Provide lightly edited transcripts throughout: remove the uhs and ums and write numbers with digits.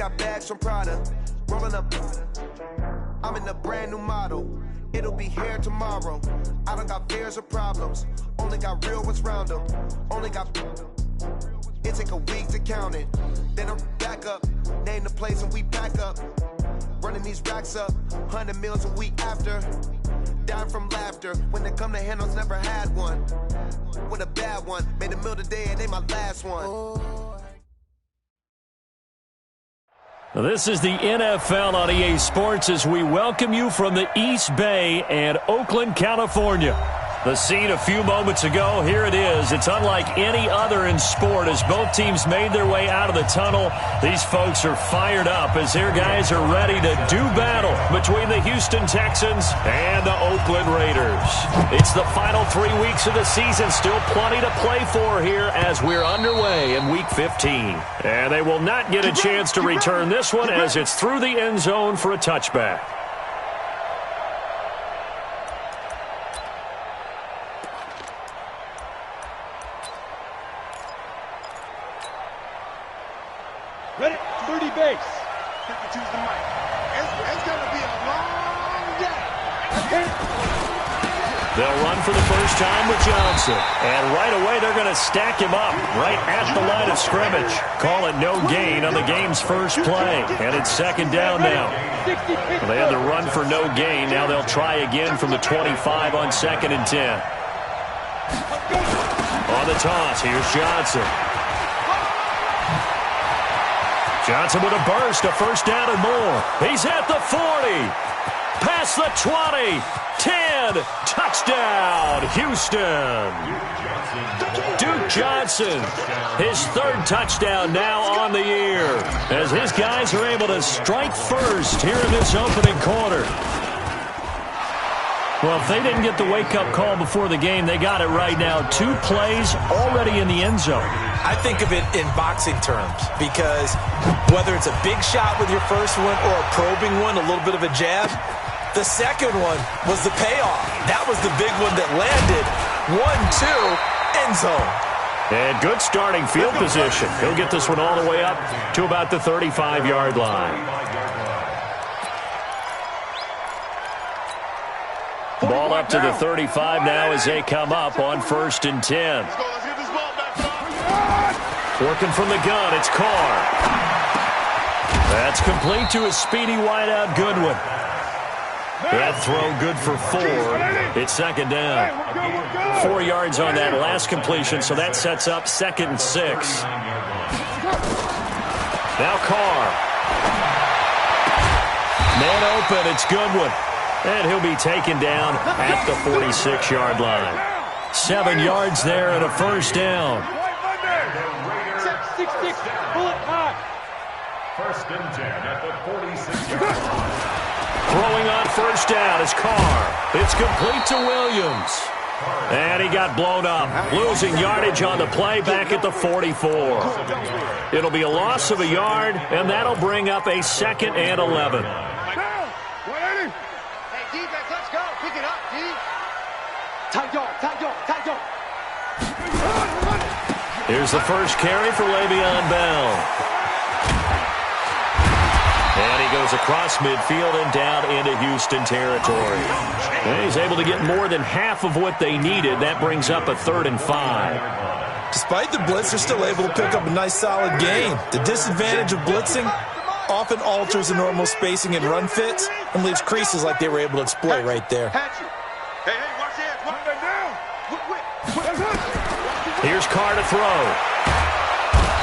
got bags from Prada. Rolling up. I'm in a brand new model. It'll be here tomorrow. I don't got fears or problems. Only got real ones round them. Only got. It take a week to count it. Then I'm back up. Name the place and we back up. Running these racks up. 100 meals a week after. Dying from laughter. When they come to handles, never had one. With a bad one. Made a meal today and they my last one. This is the NFL on EA Sports as we welcome you from the East Bay and Oakland, California. The scene a few moments ago, here it is. It's unlike any other in sport as both teams made their way out of the tunnel. These folks are fired up as their guys are ready to do battle between the Houston Texans and the Oakland Raiders. It's the final 3 weeks of the season. Still plenty to play for here as we're underway in Week 15. And they will not get a chance to return this one as it's through the end zone for a touchback. Ready? 30 base. Choose the mic. It's going to be a long day. They'll run for the first time with Johnson. And right away, they're going to stack him up right at the line of scrimmage. Call it no gain on the game's first play. And it's second down now. They had the run for no gain. Now they'll try again from the 25 on 2nd and 10. On the toss, here's Johnson. Johnson with a burst, a first down and more. He's at the 40, past the 20, 10, touchdown, Houston. Duke Johnson, his third touchdown now on the year, as his guys are able to strike first here in this opening quarter. Well, if they didn't get the wake-up call before the game, they got it right now. 2 plays already in the end zone. I think of it in boxing terms because whether it's a big shot with your first one or a probing one, a little bit of a jab, the second one was the payoff. That was the big one that landed. 1-2, end zone. And good starting field position. He'll get this one all the way up to about the 35-yard line. Ball up to the 35 now as they come up on 1st and 10. Working from the gun, it's Carr. That's complete to a speedy wideout Goodwin. That throw good for 4. It's second down. 4 yards on that last completion, so that sets up 2nd and 6. Now Carr. Man open, it's Goodwin. And he'll be taken down at the 46-yard line. 7 yards there and a first down. 6-6, bullet high. 1st and 10 at the 46-yard line. Throwing on first down is Carr. It's complete to Williams. And he got blown up, losing yardage on the play back at the 44. It'll be a loss of a yard, and that'll bring up a 2nd and 11. Here's the first carry for Le'Veon Bell. And he goes across midfield and down into Houston territory. And he's able to get more than half of what they needed. That brings up a 3rd and 5. Despite the blitz, they're still able to pick up a nice solid gain. The disadvantage of blitzing often alters the normal spacing and run fits and leaves creases like they were able to exploit right there. Here's Carr to throw.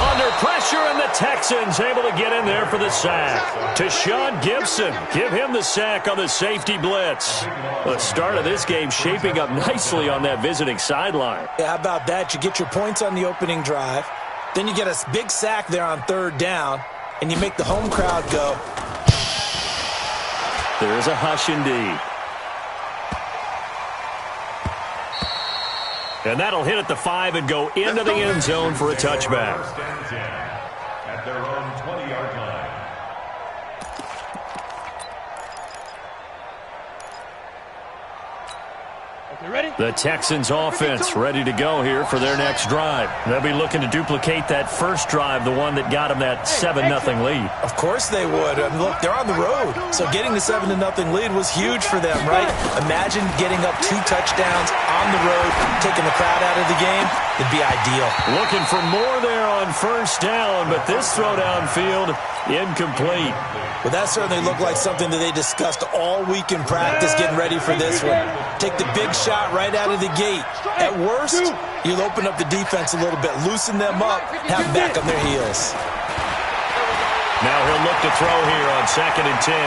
Under pressure, and the Texans able to get in there for the sack. To Sean Gibson. Give him the sack on the safety blitz. The start of this game shaping up nicely on that visiting sideline. Yeah, how about that? You get your points on the opening drive. Then you get a big sack there on 3rd down, and you make the home crowd go. There is a hush indeed. And that'll hit at the 5 and go into the end zone for a touchback. At their own 20-yard line. You ready? The Texans offense ready to go here for their next drive. They'll be looking to duplicate that first drive, the one that got them that 7-0 lead. Of course they would. Look, they're on the road. So getting the 7-0 lead was huge for them, right? Imagine getting up 2 touchdowns on the road, taking the crowd out of the game. It'd be ideal. Looking for more there on first down, but this throw downfield, incomplete. Well, that certainly looked like something that they discussed all week in practice, getting ready for this one. Take the big shot right out of the gate. At worst, you'll open up the defense a little bit, loosen them up, have them back on their heels. Now he'll look to throw here on 2nd and 10.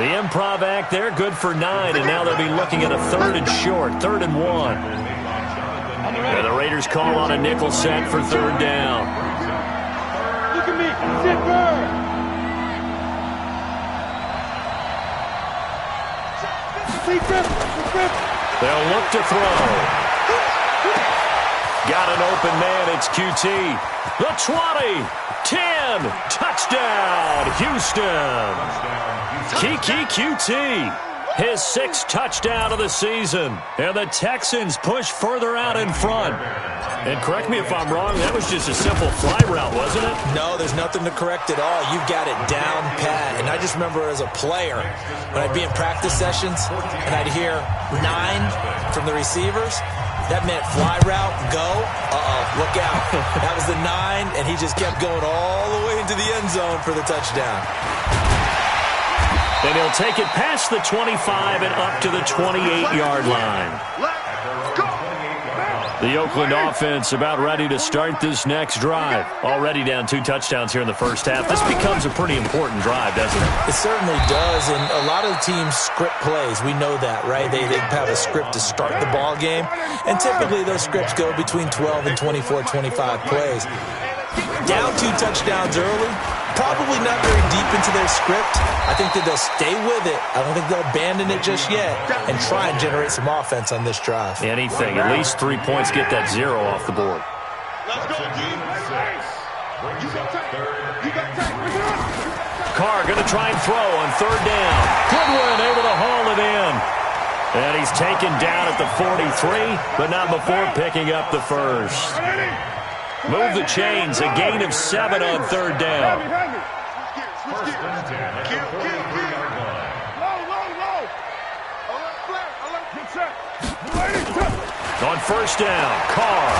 The improv act there, good for 9, and now they'll be looking at a 3rd and short, 3rd and 1. And the Raiders call on a nickel set for 3rd down. Look at me. Sit firm. They'll look to throw. Got an open man. It's QT. The 20. 10. Touchdown, Houston. Kiki QT. His 6th touchdown of the season. And the Texans push further out in front. And correct me if I'm wrong, that was just a simple fly route, wasn't it? No, there's nothing to correct at all. You've got it down pat. And I just remember as a player, when I'd be in practice sessions and I'd hear 9 from the receivers, that meant fly route, go, look out. That was the 9, and he just kept going all the way into the end zone for the touchdown. And he'll take it past the 25 and up to the 28-yard line. The Oakland offense about ready to start this next drive. Already down 2 touchdowns here in the first half. This becomes a pretty important drive, doesn't it? It certainly does, and a lot of the teams script plays. We know that, right? They have a script to start the ball game, and typically those scripts go between 12 and 24, 25 plays. Down 2 touchdowns early, probably not very deep into their script. I think that they'll stay with it. I don't think they'll abandon it just yet and try and generate some offense on this drive. Anything. At least 3 points, get that 0 off the board. Carr going to try and throw on 3rd down. Goodwin able to haul it in. And he's taken down at the 43, but not before picking up the first. Move the chains, a gain of 7 on 3rd down. On 1st down, Carr.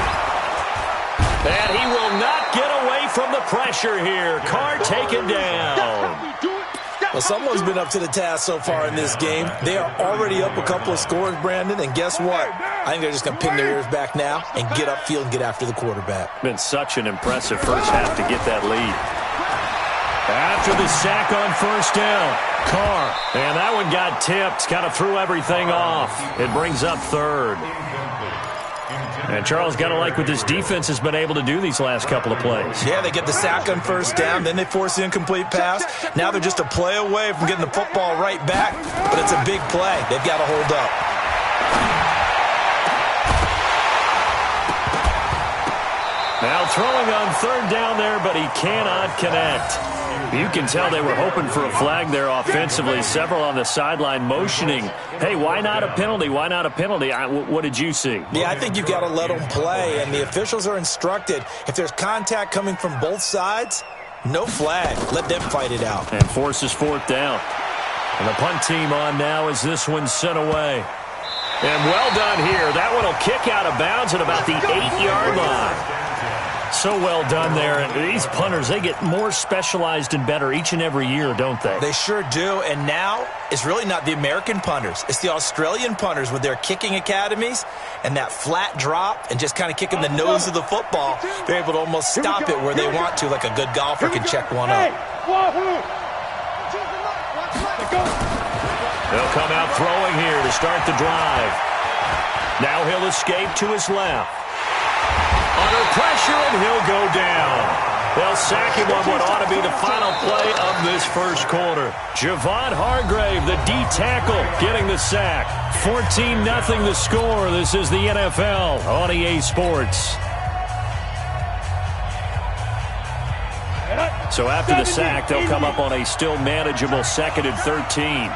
And he will not get away from the pressure here. Carr taken down. Well, someone's been up to the task so far in this game. They are already up a couple of scores, Brandon, and guess what? I think they're just going to pin their ears back now and get upfield and get after the quarterback. Been such an impressive first half to get that lead. After the sack on 1st down, Carr. And that one got tipped, kind of threw everything off. It brings up 3rd. And Charles, got to like what this defense has been able to do these last couple of plays. Yeah, they get the sack on 1st down, then they force the incomplete pass. Now they're just a play away from getting the football right back, but it's a big play. They've got to hold up. Now throwing on 3rd down there, but he cannot connect. You can tell they were hoping for a flag there offensively. Several on the sideline motioning, hey, why not a penalty? Why not a penalty? What did you see? Yeah, I think you've got to let them play, and the officials are instructed. If there's contact coming from both sides, no flag. Let them fight it out. And forces 4th down. And the punt team on now as this one's sent away. And well done here. That one will kick out of bounds at about the 8-yard line. So well done there. And these punters, they get more specialized and better each and every year, don't they? They sure do. And now it's really not the American punters. It's the Australian punters with their kicking academies and that flat drop and just kind of kicking the nose of the football. They're able to almost stop it where they want to, like a good golfer can check one up. They'll come out throwing here to start the drive. Now he'll escape to his left. Under pressure, and he'll go down. They'll sack him on what ought to be the final play of this first quarter. Javon Hargrave, the D tackle, getting the sack. 14-0 the score. This is the NFL on EA Sports. So after the sack, they'll come up on a still manageable 2nd and 13.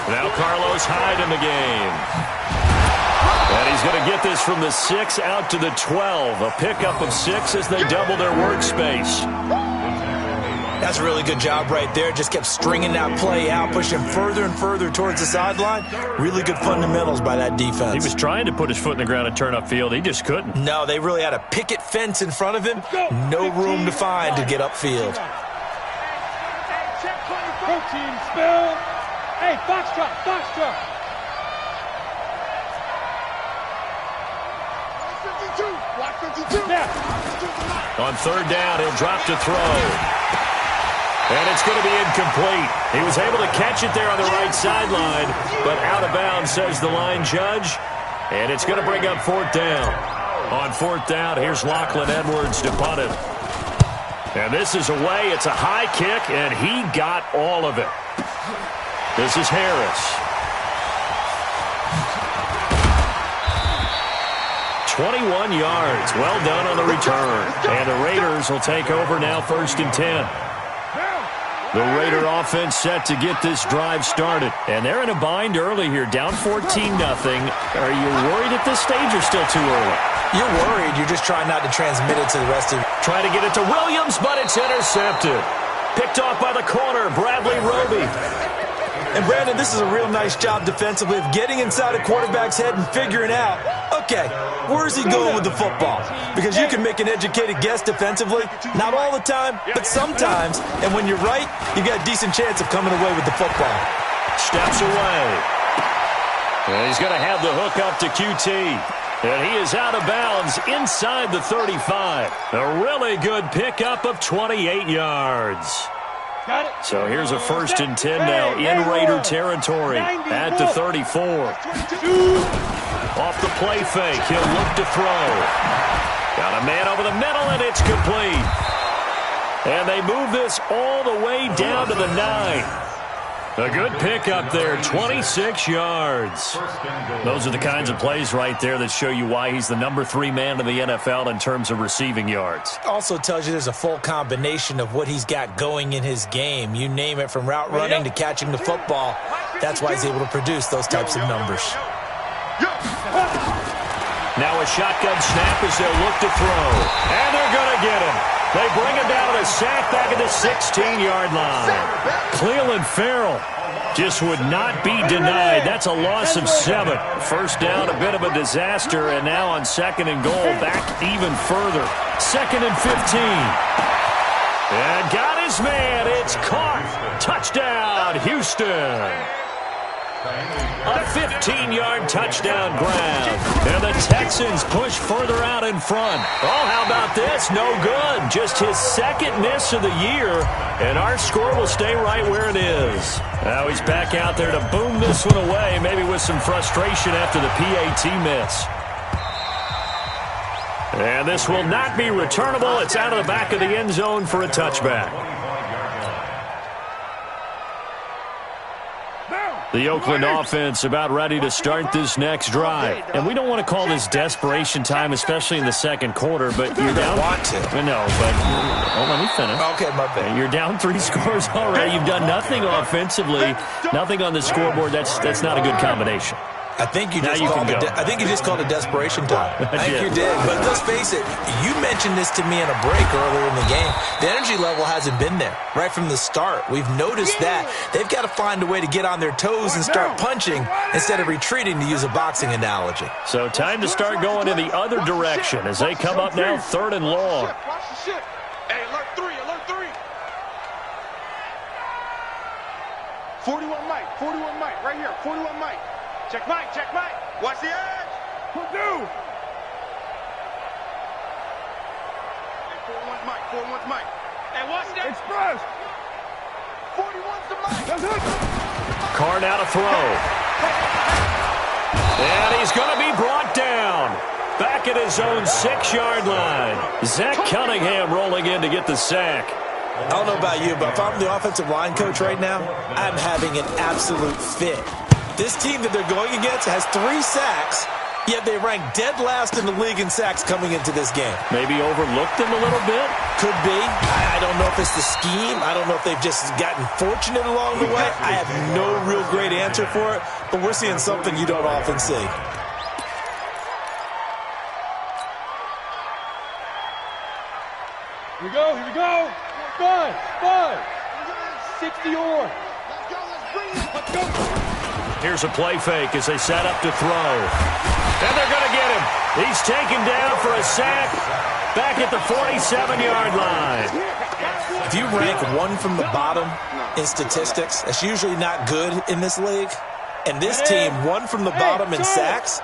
Now Carlos Hyde in the game. And he's going to get this from the 6 out to the 12. A pickup of 6 as they double their workspace. That's a really good job right there. Just kept stringing that play out, pushing further and further towards the sideline. Really good fundamentals by that defense. He was trying to put his foot in the ground and turn upfield. He just couldn't. No, they really had a picket fence in front of him. No room to find to get upfield. Team spill. Hey, Foxtrot, Foxtrot. 52. Watch 52. Yeah. On third down, he'll drop to throw. And it's going to be incomplete. He was able to catch it there on the right sideline, but out of bounds, says the line judge. And it's going to bring up fourth down. On fourth down, here's Lachlan Edwards to punt it. And this is away. It's a high kick, and he got all of it. This is Harris. 21 yards. Well done on the return. And the Raiders will take over now, 1st and 10. The Raider offense set to get this drive started. And they're in a bind early here, down 14-0. Are you worried at this stage or still too early? You're worried. You're just trying not to transmit it to the rest of you. Trying to get it to Williams, but it's intercepted. Picked off by the corner, Bradley Roby. And, Brandon, this is a real nice job defensively of getting inside a quarterback's head and figuring out, okay, where's he going with the football? Because you can make an educated guess defensively, not all the time, but sometimes. And when you're right, you've got a decent chance of coming away with the football. Steps away. And he's going to have the hook up to QT. And he is out of bounds inside the 35. A really good pickup of 28 yards. So here's a 1st and 10 now in Raider territory at the 34. Off the play fake, he'll look to throw. Got a man over the middle, and it's complete. And they move this all the way down to the 9. A good pickup there, 26 yards. Those are the kinds of plays right there that show you why he's the number 3 man in the NFL in terms of receiving yards. Also tells you there's a full combination of what he's got going in his game. You name it, from route running to catching the football. That's why he's able to produce those types of numbers. Now a shotgun snap as they'll look to throw. And they're going to get him. They bring him down to the sack back at the 16-yard line. Cleveland Farrell just would not be denied. That's a loss of 7. First down, a bit of a disaster, and now on 2nd and goal, back even further. 2nd and 15. And got his man. It's caught. Touchdown, Houston. A 15-yard touchdown grab. And the Texans push further out in front. Oh, how about this? No good. Just his 2nd miss of the year. And our score will stay right where it is. Now he's back out there to boom this one away, maybe with some frustration after the PAT miss. And this will not be returnable. It's out of the back of the end zone for a touchback. The Oakland offense about ready to start this next drive. And we don't want to call this desperation time, especially in the 2nd quarter, but you're down. Want to. No, but let me finish. Okay, my bad. You're down 3 scores already. You've done nothing offensively, nothing on the scoreboard. That's not a good combination. I think you just called it desperation time. I think you did. But let's face it, you mentioned this to me in a break earlier in the game. The energy level hasn't been there right from the start. We've noticed that. They've got to find a way to get on their toes and start punching instead of retreating, to use a boxing analogy. So time to start going in the other direction as they come up now 3rd and long. Hey, alert 3, alert 3. 41 Mike, right here, 41 Mike. Check Mike, check Mike. Watch the edge. Purdue. Hey, 41's Mike, 41's Mike. Hey, watch that. Express. 41's the Mike. That's it. Carr now to throw. And he's going to be brought down. Back at his own 6-yard line. Zach Cunningham rolling in to get the sack. I don't know about you, but if I'm the offensive line coach right now, I'm having an absolute fit. This team that they're going against has 3 sacks, Yet they ranked dead last in the league in sacks coming into this game. Maybe overlooked him a little bit? Could be. I don't know if it's the scheme. I don't know if they've just gotten fortunate along the way. I have no real great answer for it, but we're seeing something you don't often see. Here we go, here we go. Five. 60 on. Let's go. Here's a play fake as they set up to throw. And they're going to get him. He's taken down for a sack back at the 47-yard line. If you rank one from the bottom in statistics, that's usually not good in this league. And this team, one from the bottom in sacks,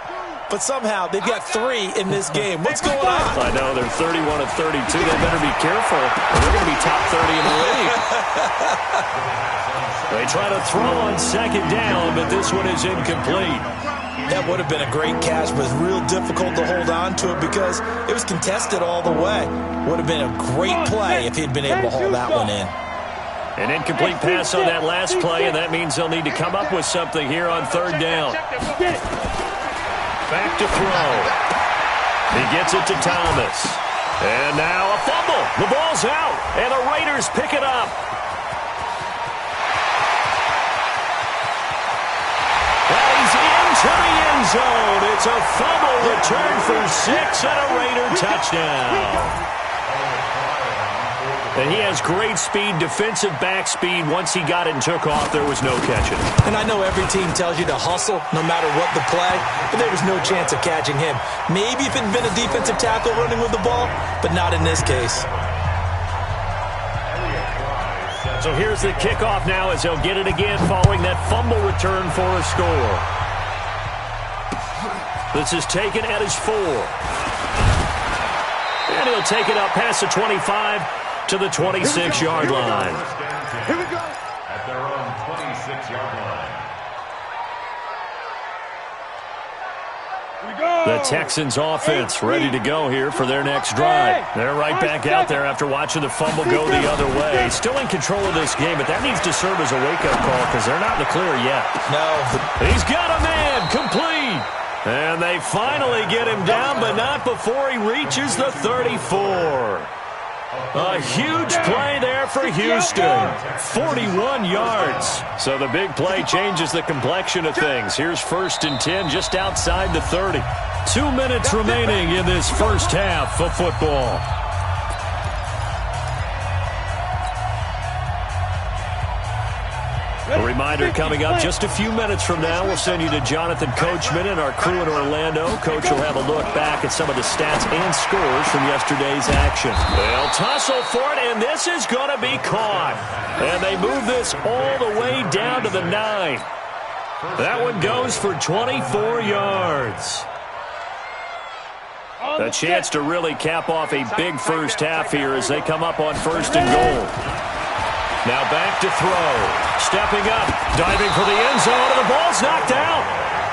but somehow they've got 3 in this game. What's going on? I know, they're 31 of 32. They better be careful, or they're going to be top 30 in the league. They try to throw on second down, but this one is incomplete. That would have been a great catch, but it's real difficult to hold on to it because it was contested all the way. Would have been a great play if he'd been able to hold that one in. An incomplete pass on that last play, and that means they'll need to come up with something here on third down. Back to throw. He gets it to Thomas. And now a fumble. The ball's out, and the Raiders pick it up. And he's into the end zone. It's a fumble return for 6 and a Raider touchdown. And he has great speed, defensive back speed. Once he got it and took off, there was no catching. And I know every team tells you to hustle no matter what the play, but there was no chance of catching him. Maybe if it had been a defensive tackle running with the ball, but not in this case. So here's the kickoff now as they'll get it again following that fumble return for a score. This is taken at his 4. And he'll take it up past the 25 to the 26-yard line. Here we go. At their own 26-yard line. The Texans offense ready to go here for their next drive. They're right back out there after watching the fumble go the other way. Still in control of this game, but that needs to serve as a wake-up call because they're not in the clear yet. No. He's got a man complete. And they finally get him down, but not before he reaches the 34. A huge play there for Houston. 41 yards. So the big play changes the complexion of things. Here's 1st and 10 just outside the 30. 2 minutes remaining in this first half of football. A reminder coming up just a few minutes from now. We'll send you to Jonathan Coachman and our crew in Orlando. Coach will have a look back at some of the stats and scores from yesterday's action. They'll tussle for it, and this is going to be caught. And they move this all the way down to the 9. That one goes for 24 yards. A chance to really cap off a big first half here as they come up on 1st and goal. Now back to throw. Stepping up, diving for the end zone, and the ball's knocked out.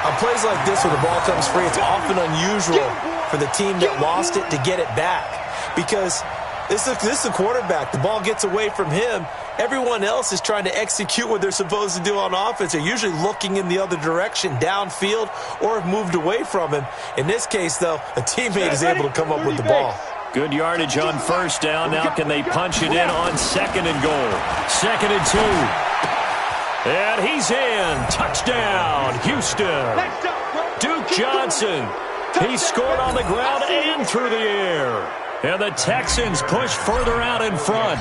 On plays like this where the ball comes free, it's often unusual for the team that lost it to get it back. Because this is the quarterback. The ball gets away from him. Everyone else is trying to execute what they're supposed to do on offense. They're usually looking in the other direction, downfield, or have moved away from him. In this case, though, a teammate is able to come up with the ball. Good yardage on 1st down. Now can they punch it in on 2nd and goal? 2nd and 2. And he's in. Touchdown, Houston. Duke Johnson. He scored on the ground and through the air. And the Texans push further out in front.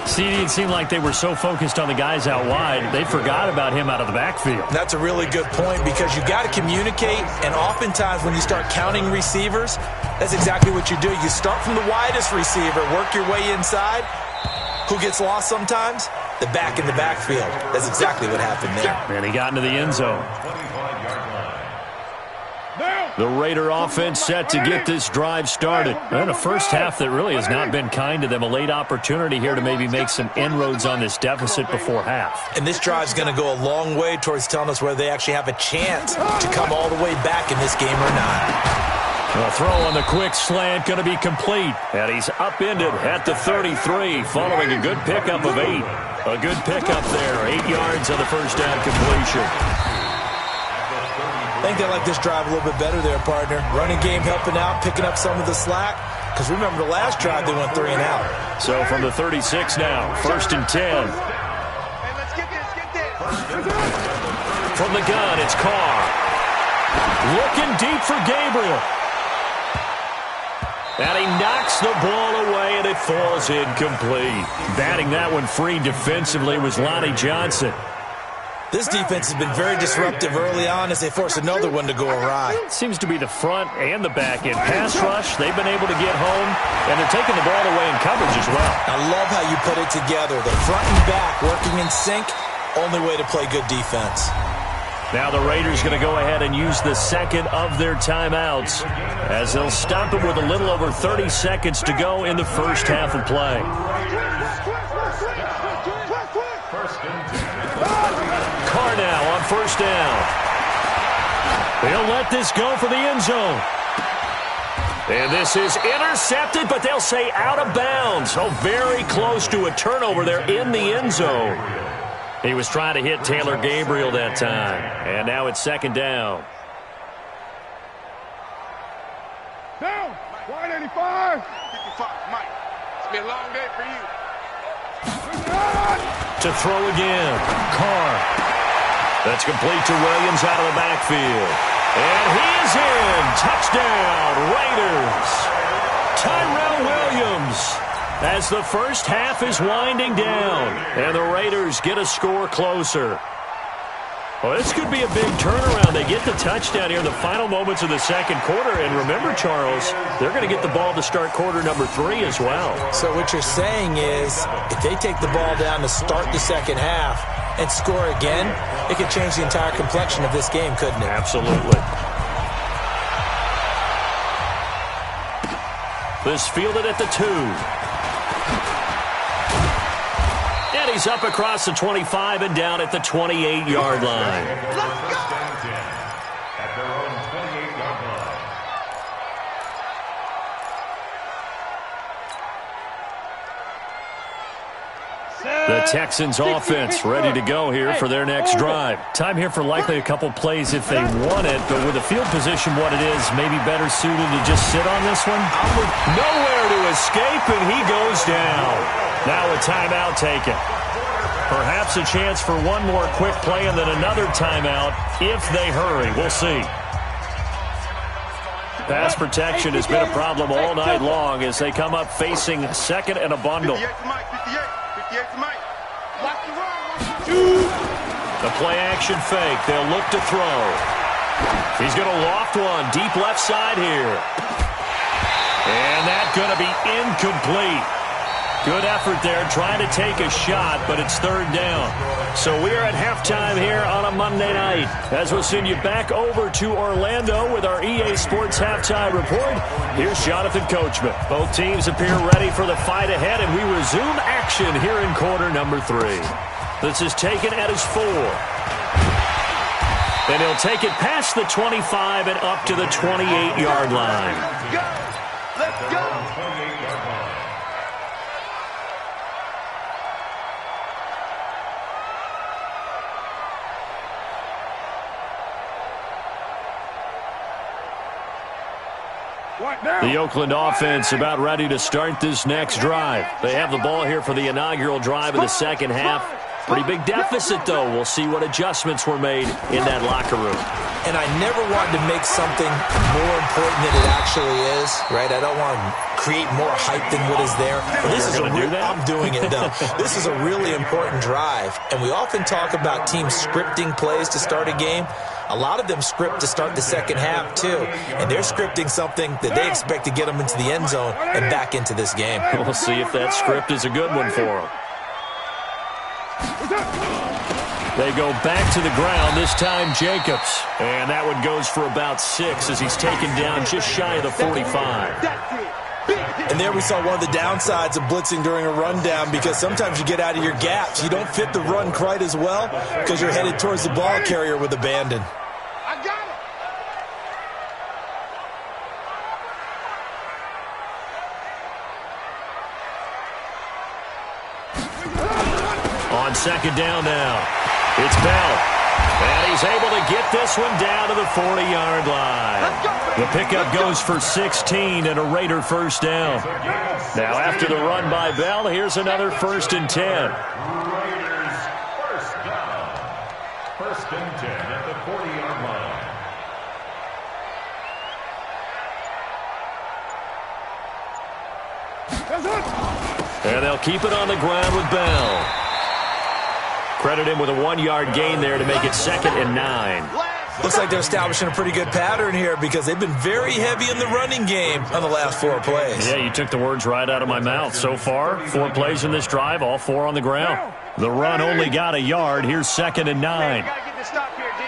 See, it seemed like they were so focused on the guys out wide, they forgot about him out of the backfield. That's a really good point because you got to communicate, and oftentimes when you start counting receivers, that's exactly what you do. You start from the widest receiver, work your way inside. Who gets lost sometimes? The back in the backfield. That's exactly what happened there. And he got into the end zone. The Raider offense set to get this drive started. And a first half that really has not been kind to them. A late opportunity here to maybe make some inroads on this deficit before half. And this drive's going to go a long way towards telling us whether they actually have a chance to come all the way back in this game or not. A throw on the quick slant going to be complete. And he's upended at the 33 following a good pickup of 8. A good pickup there. 8 yards on the first down completion. I think they like this drive a little bit better there, partner. Running game helping out, picking up some of the slack. Because remember, the last drive, they went 3 and out. So from the 36 now, 1st and 10. From the gun, it's Carr. Looking deep for Gabriel. And he knocks the ball away, and it falls incomplete. Batting that one free defensively was Lonnie Johnson. This defense has been very disruptive early on as they force another one to go awry. Seems to be the front and the back end. Pass rush, they've been able to get home, and they're taking the ball away in coverage as well. I love how you put it together. The front and back working in sync, only way to play good defense. Now the Raiders going to go ahead and use the second of their timeouts as they'll stop it with a little over 30 seconds to go in the first half of play. Carr now on 1st down. They'll let this go for the end zone. And this is intercepted, but they'll say out of bounds. Oh, very close to a turnover there in the end zone. He was trying to hit Taylor Gabriel that time. And now it's 2nd down. Down. 185. 55, Mike. It's been a long day for you. To throw again. Carr. That's complete to Williams out of the backfield. And he is in. Touchdown, Raiders. Tyrell Williams. As the first half is winding down. And the Raiders get a score closer. Well, this could be a big turnaround. They get the touchdown here in the final moments of the second quarter. And remember, Charles, they're going to get the ball to start quarter number 3 as well. So what you're saying is if they take the ball down to start the second half and score again, it could change the entire complexion of this game, couldn't it? Absolutely. This fielded at the 2. And he's up across the 25 and down at the 28-yard line. Let's go! At their own 28-yard line. The Texans offense ready to go here for their next drive. Time here for likely a couple plays if they want it, but with the field position what it is, maybe better suited to just sit on this one. Nowhere to escape, and he goes down. Now a timeout taken. Perhaps a chance for one more quick play and then another timeout if they hurry. We'll see. Pass protection has been a problem all night long as they come up facing 2nd and a bundle. 58 to Mike, 58 to Mike. The play-action fake. They'll look to throw. He's going to loft one deep left side here. And that's going to be incomplete. Good effort there trying to take a shot, but it's 3rd down. So we are at halftime here on a Monday night as we'll send you back over to Orlando with our EA Sports Halftime Report. Here's Jonathan Coachman. Both teams appear ready for the fight ahead, and we resume action here in quarter number 3. This is taken at his 4. And he'll take it past the 25 and up to the 28-yard line. Let's go! The Oakland offense about ready to start this next drive. They have the ball here for the inaugural drive of the second half. Pretty big deficit, though. We'll see what adjustments were made in that locker room. And I never wanted to make something more important than it actually is, right? I don't want to create more hype than what is there. But this is I'm doing it, though. This is a really important drive. And we often talk about teams scripting plays to start a game. A lot of them script to start the second half, too. And they're scripting something that they expect to get them into the end zone and back into this game. We'll see if that script is a good one for them. They go back to the ground, this time Jacobs. And that one goes for about 6 as he's taken down just shy of the 45. And there we saw one of the downsides of blitzing during a rundown because sometimes you get out of your gaps. You don't fit the run quite as well because you're headed towards the ball carrier with abandon. I got it! On 2nd down now, it's Bell. And he's able to get this one down to the 40-yard line. The pickup goes for 16 and a Raider first down. Now after the run by Bell, here's another 1st and 10. Raiders first down. 1st and 10 at the 40-yard line. And they'll keep it on the ground with Bell. Credit him with a 1-yard gain there to make it 2nd and 9. Looks like they're establishing a pretty good pattern here because they've been very heavy in the running game on the last 4 plays. Yeah, you took the words right out of my mouth. So far, 4 plays in this drive, all 4 on the ground. The run only got a yard. Here's 2nd and 9. You gotta get the stop here, D.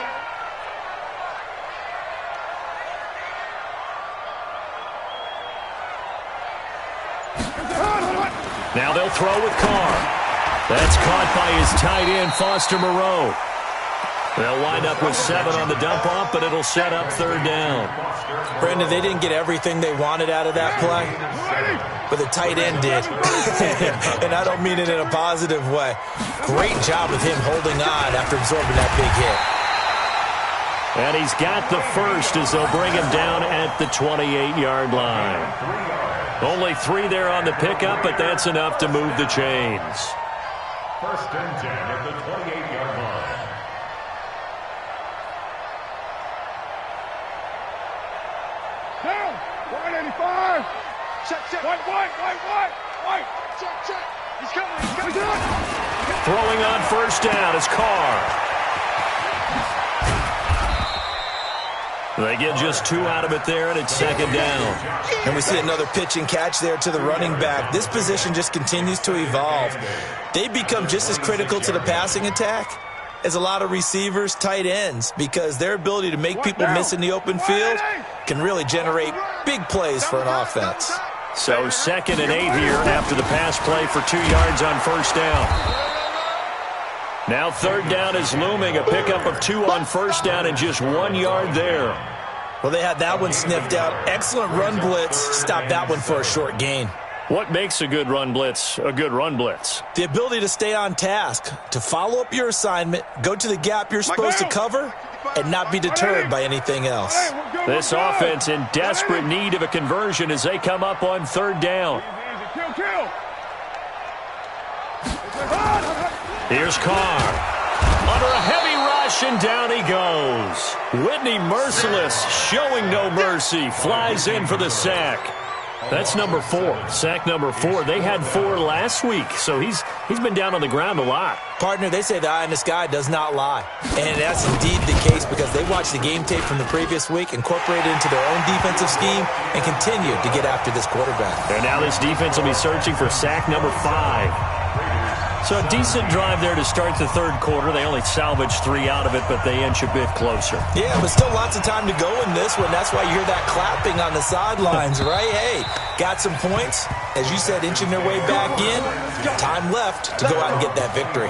Now they'll throw with Carr. That's caught by his tight end, Foster Moreau. They'll wind up with 7 on the dump-off, but it'll set up 3rd down. Brandon, they didn't get everything they wanted out of that play, but the tight end did. And I don't mean it in a positive way. Great job with him holding on after absorbing that big hit. And he's got the first as they'll bring him down at the 28-yard line. Only 3 there on the pickup, but that's enough to move the chains. 1st and 10 at the 28-yard line. Down. 185. Check. White. Check. He's coming. Throwing on 1st down is Carr. They get just 2 out of it there, and it's 2nd down. And we see another pitch and catch there to the running back. This position just continues to evolve. They become just as critical to the passing attack as a lot of receivers, tight ends, because their ability to make people miss in the open field can really generate big plays for an offense. So 2nd and 8 here after the pass play for 2 yards on 1st down. Now 3rd down is looming, a pickup of 2 on 1st down and just 1 yard there. Well, they had that one sniffed out. Excellent run blitz. Stopped that one for a short gain. What makes a good run blitz a good run blitz? The ability to stay on task, to follow up your assignment, go to the gap you're supposed to cover, and not be deterred by anything else. This offense in desperate need of a conversion as they come up on 3rd down. Here's Carr. Under a heavy rush, and down he goes. Whitney Merciless, showing no mercy, flies in for the sack. That's number 4, sack number 4. They had 4 last week, so he's been down on the ground a lot. Partner, they say the eye in the sky does not lie. And that's indeed the case because they watched the game tape from the previous week, incorporated it into their own defensive scheme, and continued to get after this quarterback. And now this defense will be searching for sack number 5. So a decent drive there to start the 3rd quarter. They only salvaged 3 out of it, but they inch a bit closer. Yeah, but still lots of time to go in this one. That's why you hear that clapping on the sidelines, right? Hey, got some points. As you said, inching their way back in. Time left to go out and get that victory.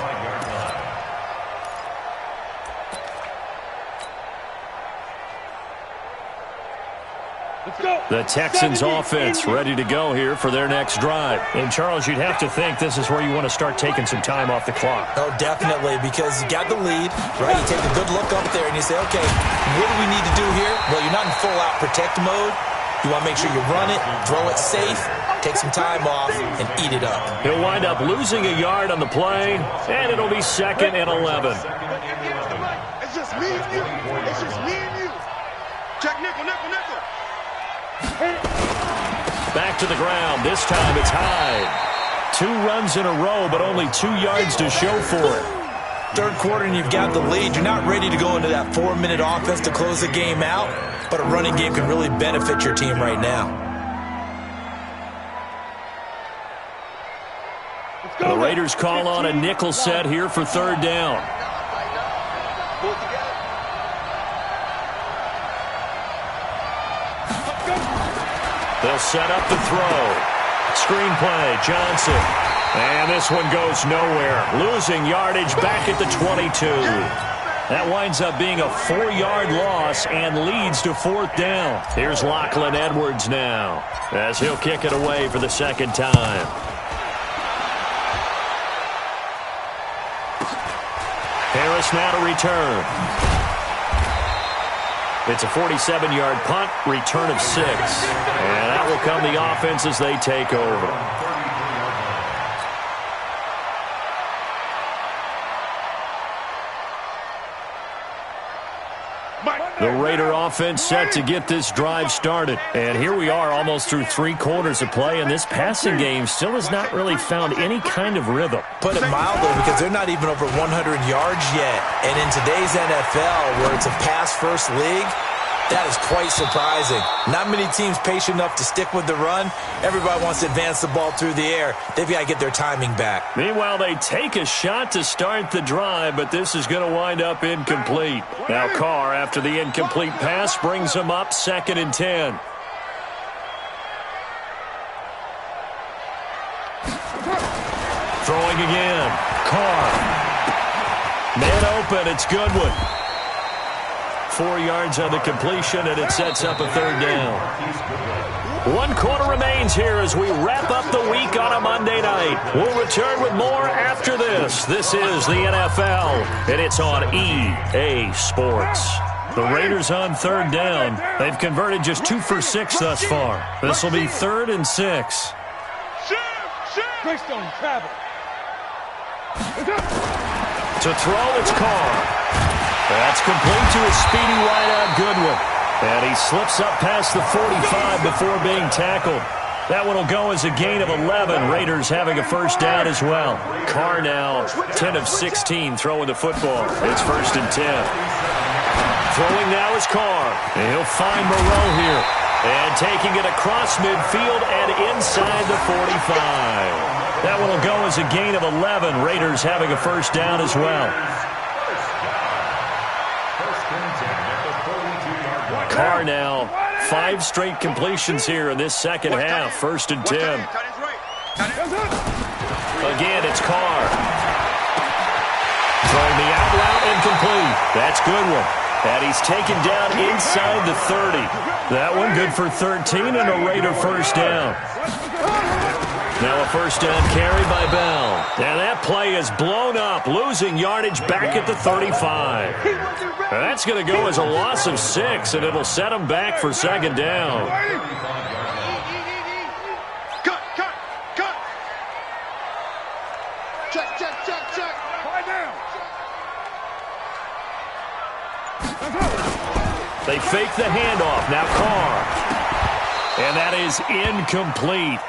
The Texans offense ready to go here for their next drive. And, Charles, you'd have to think this is where you want to start taking some time off the clock. Oh, definitely, because you got the lead, right? You take a good look up there and you say, okay, what do we need to do here? Well, you're not in full-out protect mode. You want to make sure you run it, throw it safe, take some time off, and eat it up. He'll wind up losing a yard on the play, and it'll be 2nd and 11. It's just me and you. It's just me and you. Check nickel. Back to the ground. This time it's Hyde. 2 runs in a row, but only 2 yards to show for it. 3rd quarter and you've got the lead. You're not ready to go into that 4-minute offense to close the game out, but a running game can really benefit your team right now. The Raiders call on a nickel set here for 3rd down. They'll set up the throw. Screen play, Johnson. And this one goes nowhere. Losing yardage back at the 22. That winds up being a 4-yard loss and leads to 4th down. Here's Lachlan Edwards now as he'll kick it away for the 2nd time. Harris now to return. It's a 47-yard punt, return of 6. And that will come the offense as they take over. The Raider offense set to get this drive started. And here we are almost through 3 quarters of play, and this passing game still has not really found any kind of rhythm. Put it mildly, because they're not even over 100 yards yet. And in today's NFL, where it's a pass-first league, that is quite surprising. Not many teams patient enough to stick with the run. Everybody wants to advance the ball through the air. They've got to get their timing back. Meanwhile, they take a shot to start the drive, but this is going to wind up incomplete. Now Carr, after the incomplete pass, brings them up 2nd and 10. Throwing again. Carr. Man open. It's Goodwin. 4 yards on the completion, and it sets up a 3rd down. 1 quarter remains here as we wrap up the week on a Monday night. We'll return with more after this. This is the NFL, and it's on EA Sports. The Raiders on 3rd down. They've converted just 2 for 6 thus far. This will be 3rd and 6. Greystone travel. To throw, it's Carr. That's complete to a speedy wideout Goodwin. And he slips up past the 45 before being tackled. That one will go as a gain of 11. Raiders having a 1st down as well. Carr now 10 of 16 throwing the football. It's 1st and 10. Throwing now is Carr. And he'll find Moreau here. And taking it across midfield and inside the 45. That one will go as a gain of 11. Raiders having a 1st down as well. Carr now 5 straight completions here in this second half. 1st and 10. Again, it's Carr. Throwing the out route incomplete. That's Goodwin. And he's taken down inside the 30. That one good for 13 and a Raider 1st down. Now a 1st down carry by Bell. And that play is blown up, losing yardage back at the 35. And that's going to go as a loss of 6, and it'll set him back for 2nd down. Cut. Check. Find down. They fake the handoff. Now Carr. And that is incomplete.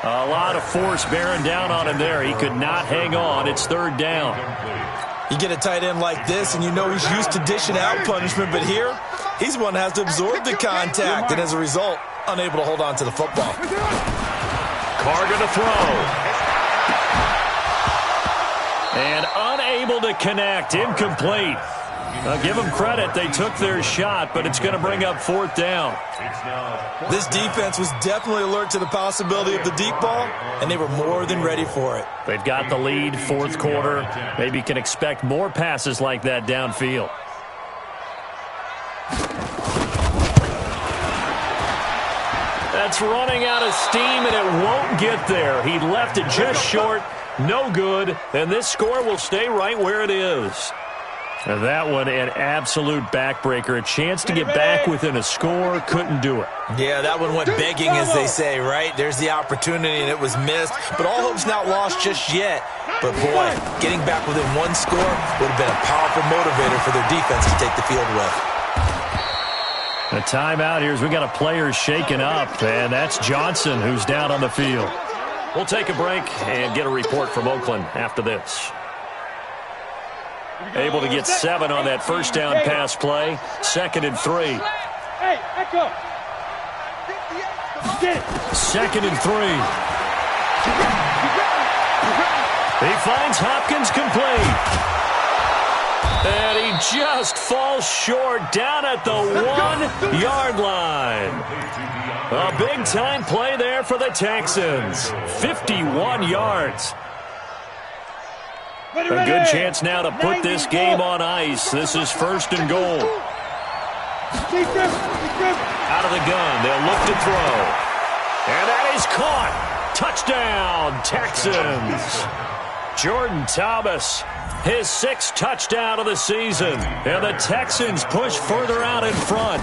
A lot of force bearing down on him there. He could not hang on. It's 3rd down. You get a tight end like this, and you know he's used to dishing out punishment, but here, he's one that has to absorb the contact, and as a result, unable to hold on to the football. Carr going to throw. And unable to connect. Incomplete. Now give them credit. They took their shot, but it's going to bring up 4th down. This defense was definitely alert to the possibility of the deep ball, and they were more than ready for it. They've got the lead, 4th quarter. Maybe can expect more passes like that downfield. That's running out of steam, and it won't get there. He left it just short. No good, and this score will stay right where it is. And that one, an absolute backbreaker. A chance to get back within a score, couldn't do it. Yeah, that one went begging, as they say, right? There's the opportunity, and it was missed. But all hope's not lost just yet. But, boy, getting back within 1 score would have been a powerful motivator for their defense to take the field with. The timeout here is we got a player shaken up, and that's Johnson who's down on the field. We'll take a break and get a report from Oakland after this. Able to get 7 on that 1st down pass play. 2nd and 3. Hey, echo. 2nd and 3. He finds Hopkins complete. And he just falls short down at the 1-yard line. A big-time play there for the Texans. 51 yards. A good chance now to put this game on ice. This is 1st and goal. Out of the gun. They'll look to throw. And that is caught. Touchdown, Texans. Jordan Thomas, his 6th touchdown of the season. And the Texans push further out in front.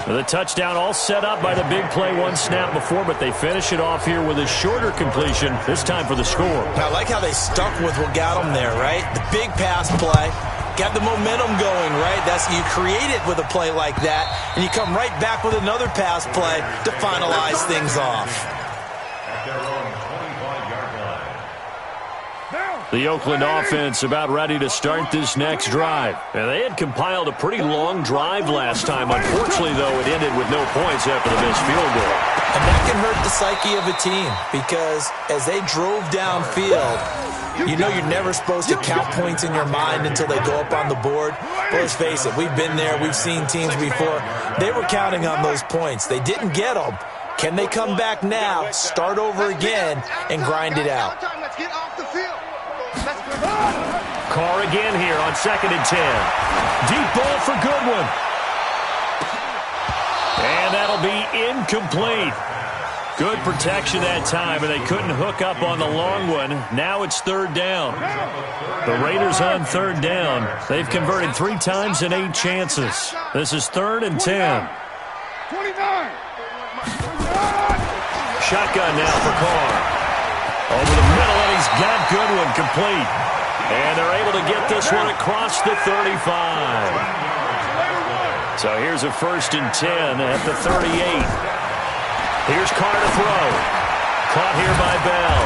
The touchdown all set up by the big play one snap before, but they finish it off here with a shorter completion, this time for the score. I like how they stuck with what got them there, right? The big pass play. Got the momentum going, right? That's you create it with a play like that, and you come right back with another pass play to finalize things off. At their own 25-yard line. The Oakland offense about ready to start this next drive. And they had compiled a pretty long drive last time. Unfortunately, though, it ended with no points after the missed field goal. And that can hurt the psyche of a team because as they drove downfield, you know you're never supposed to count points in your mind until they go up on the board. But let's face it, we've been there. We've seen teams before. They were counting on those points. They didn't get them. Can they come back now, start over again, and grind it out? Let's get off the field. Carr again here on 2nd and 10. Deep ball for Goodwin. And that'll be incomplete. Good protection that time, and they couldn't hook up on the long one. Now it's 3rd down. The Raiders on 3rd down. They've converted 3 times in 8 chances. This is 3rd and 10. 29. Shotgun now for Carr. Over the middle, and he's got Goodwin complete. And they're able to get this one across the 35. So here's a 1st and 10 at the 38. Here's Carr to throw. Caught here by Bell.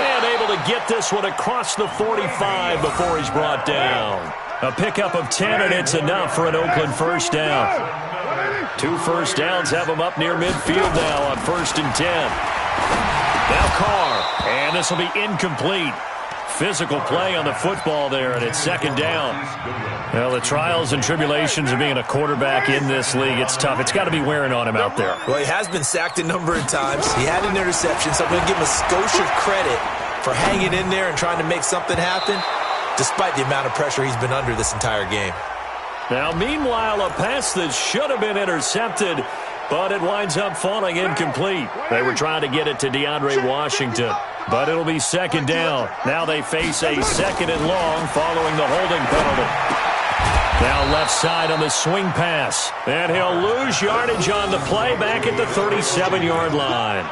And able to get this one across the 45 before he's brought down. A pickup of 10, and it's enough for an Oakland 1st down. 2 first downs have them up near midfield now on 1st and 10. Now Carr, and this will be incomplete. Physical play on the football there, and it's 2nd down. Well, the trials and tribulations of being a quarterback in this league, it's tough. It's got to be wearing on him out there. Well, he has been sacked a number of times. He had an interception, so I'm going to give him a skosh of credit for hanging in there and trying to make something happen, despite the amount of pressure he's been under this entire game. Now, meanwhile, a pass that should have been intercepted, but it winds up falling incomplete. They were trying to get it to DeAndre Washington, but it'll be 2nd down. Now they face a 2nd and long following the holding penalty. Now left side on the swing pass, and he'll lose yardage on the play back at the 37-yard line.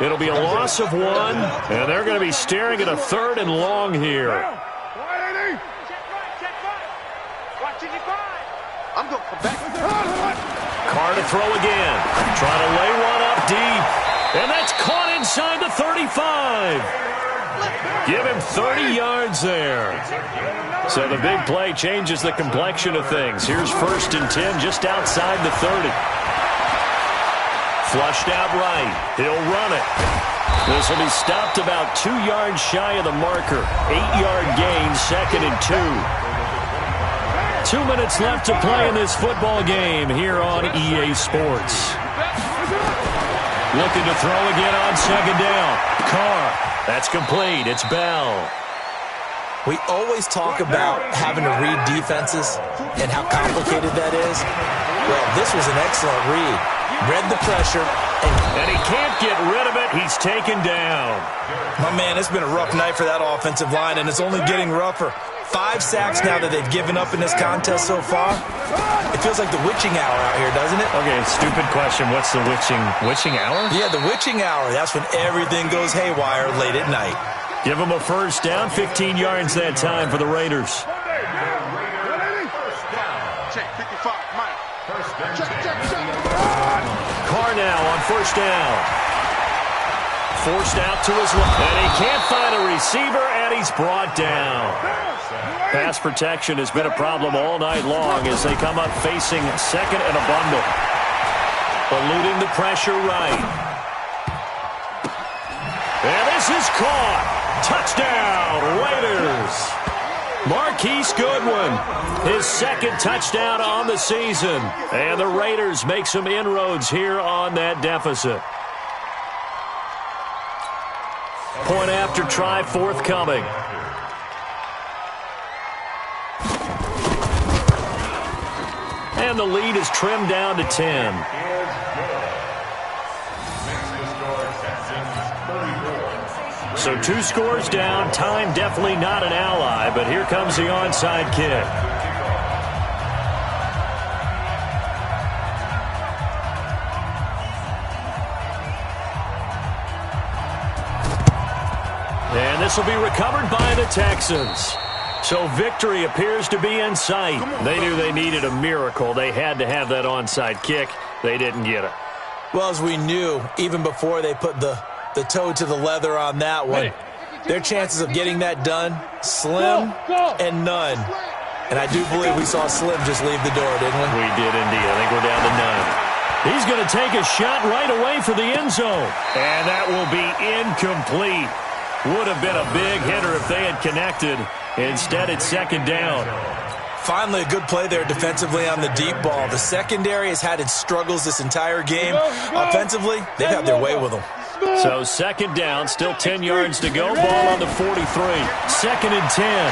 It'll be a loss of 1, and they're going to be staring at a 3rd and long here. I'm going to come back. Carr to throw again. Trying to lay one up deep. And that's caught inside the 35. Give him 30 yards there. So the big play changes the complexion of things. Here's 1st and 10 just outside the 30. Flushed out right. He'll run it. This will be stopped about 2 yards shy of the marker. 8-yard gain, 2nd and 2. 2 minutes left to play in this football game here on EA Sports. Looking to throw again on 2nd down. Carr, that's complete. It's Bell. We always talk about having to read defenses and how complicated that is. Well, this was an excellent read. Read the pressure. And he can't get rid of it. He's taken down. My man, it's been a rough night for that offensive line, and it's only getting rougher. 5 sacks now that they've given up in this contest so far. It feels like the witching hour out here, doesn't it? Okay, stupid question. What's the witching hour? Yeah, the witching hour. That's when everything goes haywire late at night. Give them a 1st down, 15 yards that time for the Raiders. Check, 55, Mike. Check. Carr now on 1st down. Forced out to his left. And he can't find a receiver, and he's brought down. Pass protection has been a problem all night long as they come up facing 2nd and a bundle. Eluding the pressure right. And this is caught. Touchdown, Raiders. Marquise Goodwin, his 2nd touchdown on the season. And the Raiders make some inroads here on that deficit. Point after try forthcoming. And the lead is trimmed down to 10. So 2 scores down. Time definitely not an ally, but here comes the onside kick. And this will be recovered by the Texans. So victory appears to be in sight. They knew they needed a miracle. They had to have that onside kick. They didn't get it. Well, as we knew, even before they put the toe to the leather on that one, their chances of getting that done, slim and none. And I do believe we saw Slim just leave the door, didn't we? We did indeed. I think we're down to none. He's going to take a shot right away for the end zone. And that will be incomplete. Would have been a big hitter if they had connected. Instead, it's second down. Finally, a good play there defensively on the deep ball. The secondary has had its struggles this entire game. Offensively, they've had their way with them. So second down, still 10 yards to go. Ball on the 43. Second and 10.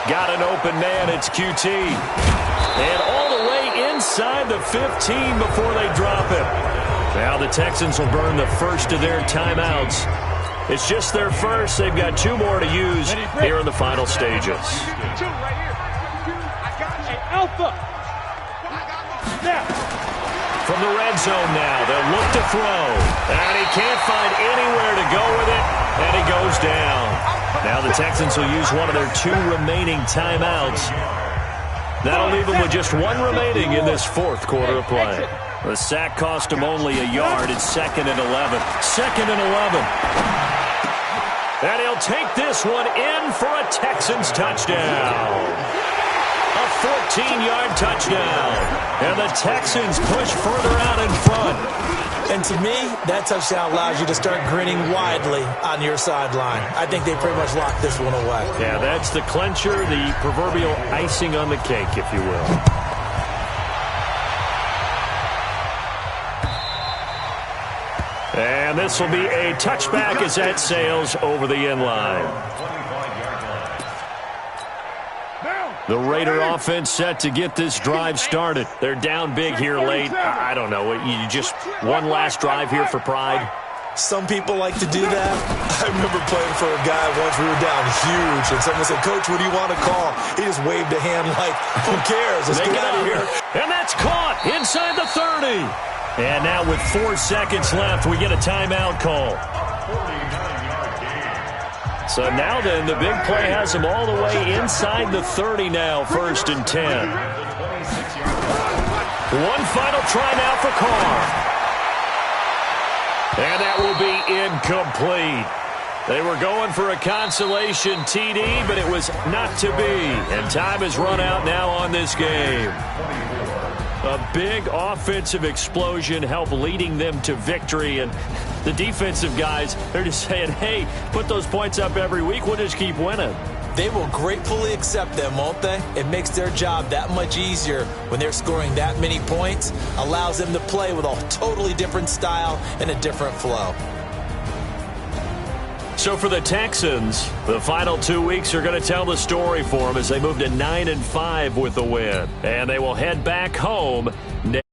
Got an open man. It's QT. And all the way inside the 15 before they drop it. Now the Texans will burn the first of their timeouts. It's just their first. They've got 2 more to use here in the final stages. Alpha. From the red zone now, they'll look to throw. And he can't find anywhere to go with it, and he goes down. Now the Texans will use one of their 2 remaining timeouts. That'll leave them with just 1 remaining in this 4th quarter of play. The sack cost him only a yard. It's second and 11. Second and 11. And he'll take this one in for a Texans touchdown. A 14-yard touchdown. And the Texans push further out in front. And to me, that touchdown allows you to start grinning widely on your sideline. I think they pretty much locked this one away. Yeah, that's the clincher, the proverbial icing on the cake, if you will. And this will be a touchback as that sails over the end line. The Raider offense set to get this drive started. They're down big here late. I don't know. You just one last drive here for pride? Some people like to do that. I remember playing for a guy once. We were down huge, and someone said, "Coach, what do you want to call?" He just waved a hand like, who cares? Let's get out of here. And that's caught inside the 30. And now with 4 seconds left, we get a timeout call. So now then, the big play has them all the way inside the 30 now, 1st and 10. One final try now for Carr. And that will be incomplete. They were going for a consolation TD, but it was not to be. And time has run out now on this game. A big offensive explosion helped leading them to victory. And the defensive guys, they're just saying, hey, put those points up every week. We'll just keep winning. They will gratefully accept them, won't they? It makes their job that much easier when they're scoring that many points. Allows them to play with a totally different style and a different flow. So for the Texans, the final 2 weeks are going to tell the story for them as they move to 9-5 with the win. And they will head back home next.